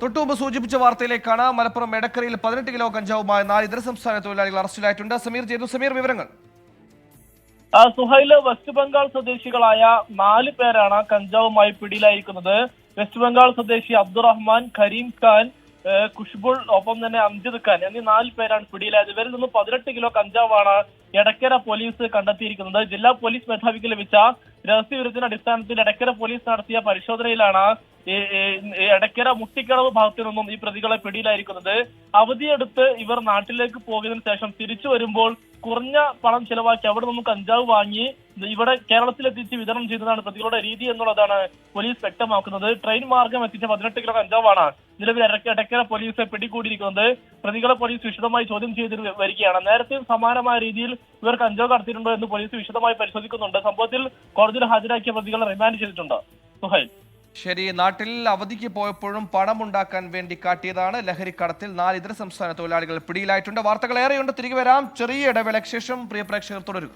തൊട്ടുമുമ്പ് സൂചിപ്പിച്ച വാർത്തയിലേക്കാണ്. മലപ്പുറം എടക്കരയിൽ 18 കിലോ കഞ്ചാവുമായി 4 ഇതര സംസ്ഥാന തൊഴിലാളികൾ അറസ്റ്റിലായിട്ടുണ്ട്. സമീർ വിവരങ്ങൾ. സുഹൈല് വെസ്റ്റ് ബംഗാൾ സ്വദേശികളായ 4 പേരാണ് കഞ്ചാവുമായി പിടിയിലായിരിക്കുന്നത്. വെസ്റ്റ് ബംഗാൾ സ്വദേശി അബ്ദുറഹ്മാൻ, കരീം ഖാൻ, ഖുഷ്ബുൾ, ഒപ്പം തന്നെ അംജിദ് ഖാൻ എന്നീ 4 പേരാണ് പിടിയിലായത്. ഇവരിൽ നിന്ന് 18 കിലോ കഞ്ചാവാണ് എടക്കര പോലീസ് കണ്ടെത്തിയിരിക്കുന്നത്. ജില്ലാ പോലീസ് മേധാവിക്ക് ലഭിച്ച രഹസ്യവിവരത്തിന്റെ അടിസ്ഥാനത്തിൽ എടക്കര പോലീസ് നടത്തിയ പരിശോധനയിലാണ് എടക്കര മുട്ടിക്കടവ് ഭാഗത്തു നിന്നും ഈ പ്രതികളെ പിടിയിലായിരിക്കുന്നത്. അവധിയെടുത്ത് ഇവർ നാട്ടിലേക്ക് പോയതിനു ശേഷം തിരിച്ചു വരുമ്പോൾ കുറഞ്ഞ പണം ചെലവാക്കി അവിടെ നിന്നും കഞ്ചാവ് വാങ്ങി ഇവിടെ കേരളത്തിലെത്തിച്ച് വിതരണം ചെയ്യുന്നതാണ് പ്രതികളുടെ രീതി എന്നുള്ളതാണ് പോലീസ് വ്യക്തമാക്കുന്നത്. ട്രെയിൻ മാർഗം എത്തിച്ച 18 കിലോ കഞ്ചാവാണ് നിലവിൽ എടക്കര പോലീസ് പിടികൂടിയിരിക്കുന്നത്. പ്രതികളെ പോലീസ് വിശദമായി ചോദ്യം ചെയ്ത് വരികയാണ്. നേരത്തെയും സമാനമായ രീതിയിൽ ഇവർ കഞ്ചാവ് കടത്തിയിട്ടുണ്ടോ എന്ന് പോലീസ് വിശദമായി പരിശോധിക്കുന്നുണ്ട്. സംഭവത്തിൽ കോടതിയിൽ ഹാജരാക്കിയ പ്രതികളെ റിമാൻഡ് ചെയ്തിട്ടുണ്ട്. സുഹൈൽ, ശരി. നാട്ടിൽ അവധിക്ക് പോയപ്പോഴും പണമുണ്ടാക്കാൻ വേണ്ടി കാട്ടിയതാണ് ലഹരിക്കടത്തിൽ. 4 ഇതര സംസ്ഥാന തൊഴിലാളികൾ പിടിയിലായിട്ടുണ്ട്. വാർത്തകൾ ഏറെയുണ്ട്, തിരികെ വരാം. ചെറിയ ഇടവേളയ്ക്ക് ശേഷം പ്രിയ പ്രേക്ഷകർ തുടരുക.